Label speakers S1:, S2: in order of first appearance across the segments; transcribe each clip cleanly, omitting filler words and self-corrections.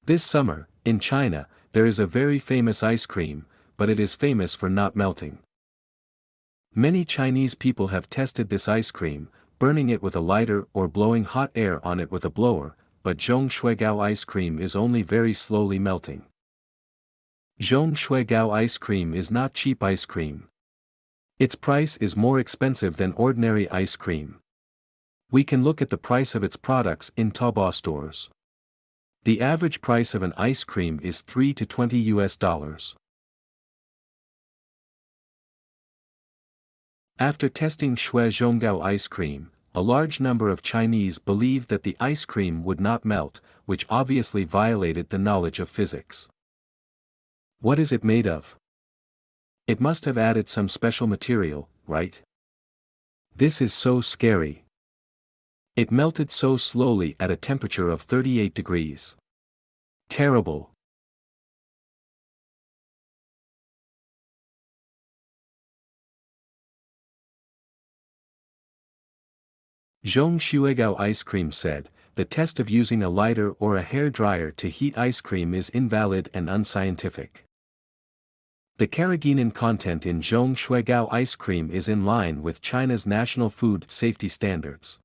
S1: This summer, in China, there is a very famous ice cream, but it is famous for not melting. Many Chinese people have tested this ice cream, burning it with a lighter or blowing hot air on it with a blower, but Zhong Xue Gao ice cream is only very slowly melting. Zhong Xue Gao ice cream is not cheap ice cream. Its price is more expensive than ordinary ice cream. We can look at the price of its products in Taobao stores. The average price of an ice cream is $3 to $20. After testing Xue Zhong Gao ice cream, a large number of Chinese believed that the ice cream would not melt, which obviously violated the knowledge of physics. What is it made of? It must have added some special material, right? This is so scary. It melted so slowly at a temperature of 38 degrees. Terrible. Zhong Xue Gao ice cream said, the test of using a lighter or a hair dryer to heat ice cream is invalid and unscientific. The carrageenan content in Zhong Xue Gao ice cream is in line with China's national food safety standards.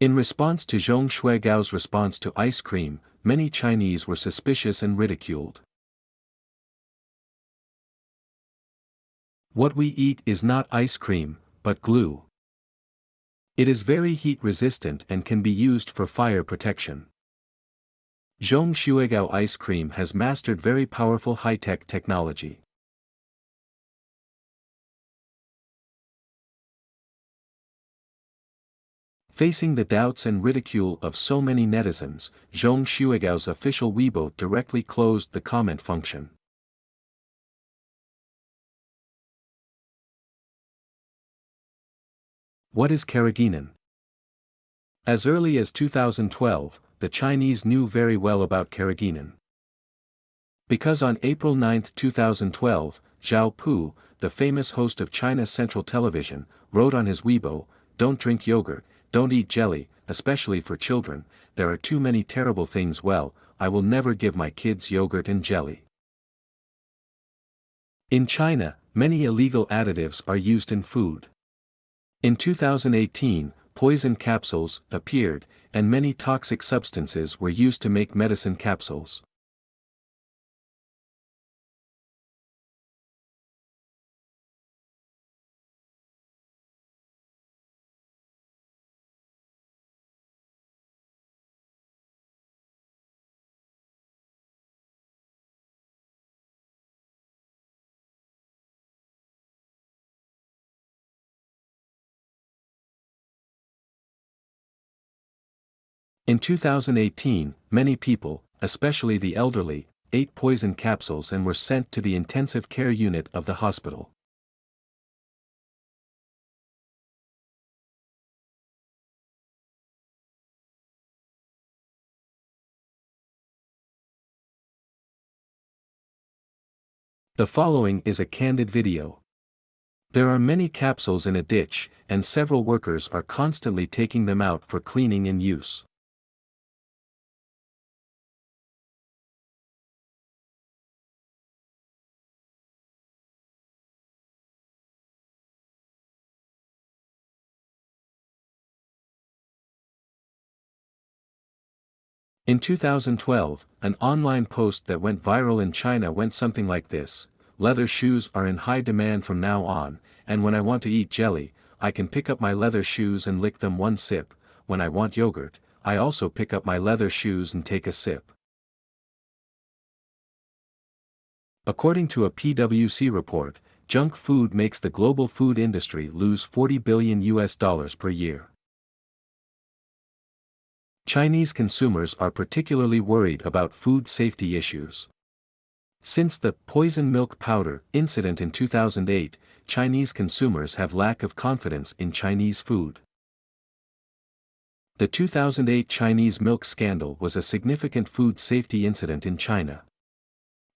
S1: In response to Zhong Xue Gao's response to ice cream, many Chinese were suspicious and ridiculed. What we eat is not ice cream, but glue. It is very heat resistant and can be used for fire protection. Zhong Xue Gao ice cream has mastered very powerful high-tech technology. Facing the doubts and ridicule of so many netizens, Zhong Xue Gao's official Weibo directly closed the comment function. What is carrageenan? As early as 2012, the Chinese knew very well about carrageenan. Because on April 9, 2012, Zhao Pu, the famous host of China's Central Television, wrote on his Weibo, "Don't drink yogurt, don't eat jelly, especially for children, there are too many terrible things. Well, I will never give my kids yogurt and jelly." In China, many illegal additives are used in food. In 2018, poison capsules appeared, and many toxic substances were used to make medicine capsules. In 2018, many people, especially the elderly, ate poison capsules and were sent to the intensive care unit of the hospital. The following is a candid video. There are many capsules in a ditch, and several workers are constantly taking them out for cleaning and use. In 2012, an online post that went viral in China went something like this: leather shoes are in high demand from now on, and when I want to eat jelly, I can pick up my leather shoes and lick them one sip. When I want yogurt, I also pick up my leather shoes and take a sip. According to a PwC report, junk food makes the global food industry lose $40 billion per year. Chinese consumers are particularly worried about food safety issues. Since the poison milk powder incident in 2008, Chinese consumers have lack of confidence in Chinese food. The 2008 Chinese milk scandal was a significant food safety incident in China.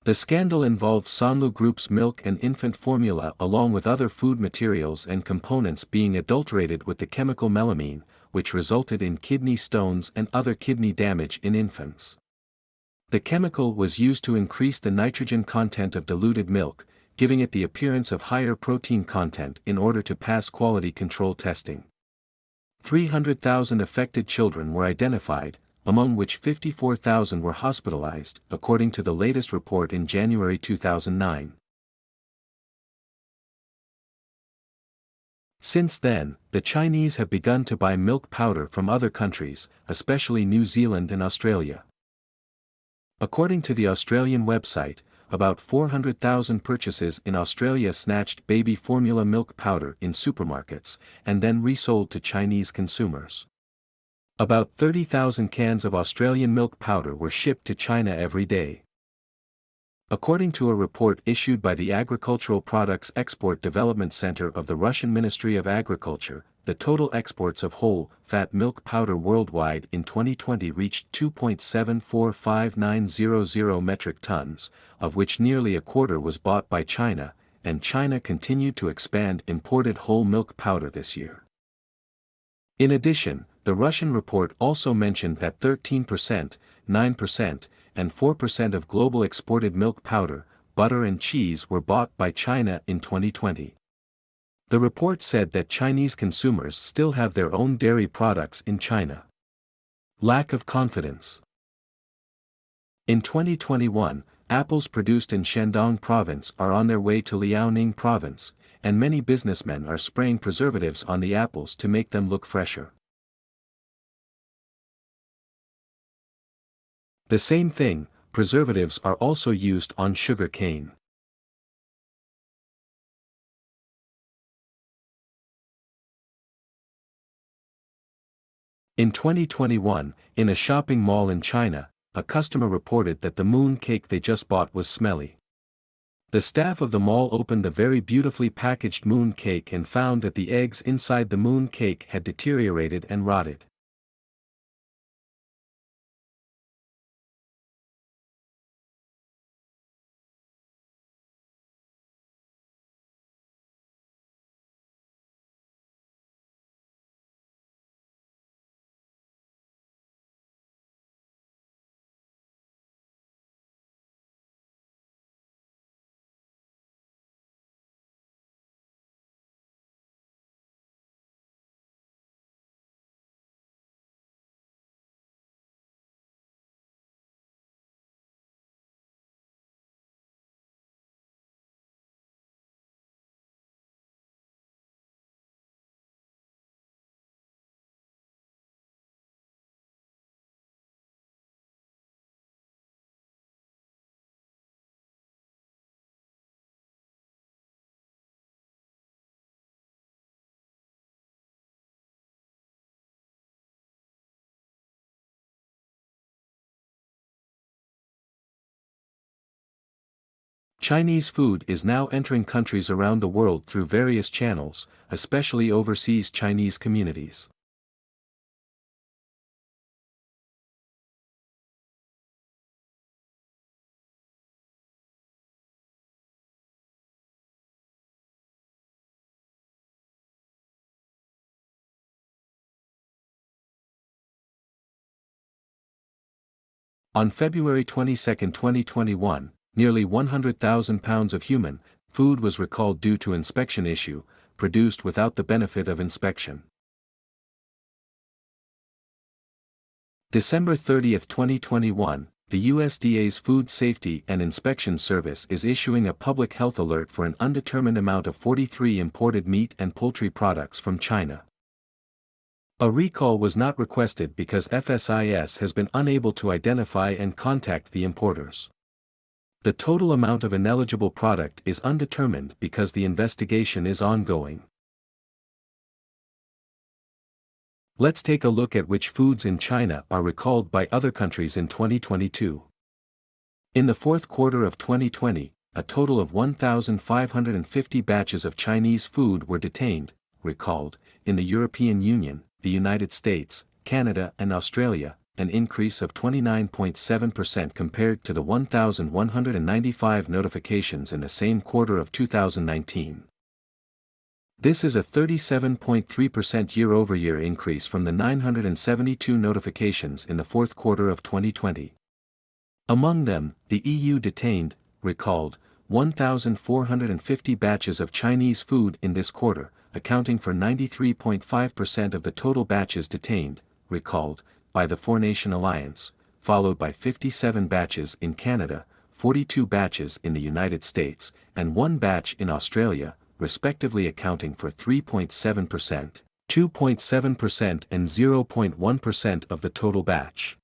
S1: The scandal involved Sanlu Group's milk and infant formula along with other food materials and components being adulterated with the chemical melamine, which resulted in kidney stones and other kidney damage in infants. The chemical was used to increase the nitrogen content of diluted milk, giving it the appearance of higher protein content in order to pass quality control testing. 300,000 affected children were identified, among which 54,000 were hospitalized, according to the latest report in January 2009. Since then, the Chinese have begun to buy milk powder from other countries, especially New Zealand and Australia. According to the Australian website, about 400,000 purchases in Australia snatched baby formula milk powder in supermarkets, and then resold to Chinese consumers. About 30,000 cans of Australian milk powder were shipped to China every day. According to a report issued by the Agricultural Products Export Development Center of the Russian Ministry of Agriculture, the total exports of whole, fat milk powder worldwide in 2020 reached 2.745900 metric tons, of which nearly a quarter was bought by China, and China continued to expand imported whole milk powder this year. In addition, the Russian report also mentioned that 13%, 9%, and 4% of global exported milk powder, butter and cheese were bought by China in 2020. The report said that Chinese consumers still have their own dairy products in China. Lack of confidence. In 2021, apples produced in Shandong province are on their way to Liaoning province, and many businessmen are spraying preservatives on the apples to make them look fresher. The same thing, preservatives are also used on sugar cane. In 2021, in a shopping mall in China, a customer reported that the moon cake they just bought was smelly. The staff of the mall opened the very beautifully packaged moon cake and found that the eggs inside the moon cake had deteriorated and rotted. Chinese food is now entering countries around the world through various channels, especially overseas Chinese communities. On February 22, 2021, nearly 100,000 pounds of human food was recalled due to inspection issue, produced without the benefit of inspection. December 30, 2021, the USDA's Food Safety and Inspection Service is issuing a public health alert for an undetermined amount of 43 imported meat and poultry products from China. A recall was not requested because FSIS has been unable to identify and contact the importers. The total amount of ineligible product is undetermined because the investigation is ongoing. Let's take a look at which foods in China are recalled by other countries in 2022. In the fourth quarter of 2020, a total of 1,550 batches of Chinese food were detained, recalled, in the European Union, the United States, Canada and Australia, an increase of 29.7% compared to the 1,195 notifications in the same quarter of 2019. This is a 37.3% year-over-year increase from the 972 notifications in the fourth quarter of 2020. Among them, the EU detained, recalled, 1,450 batches of Chinese food in this quarter, accounting for 93.5% of the total batches detained, recalled, by the Four-Nation Alliance, followed by 57 batches in Canada, 42 batches in the United States, and 1 batch in Australia, respectively accounting for 3.7%, 2.7% and 0.1% of the total batch.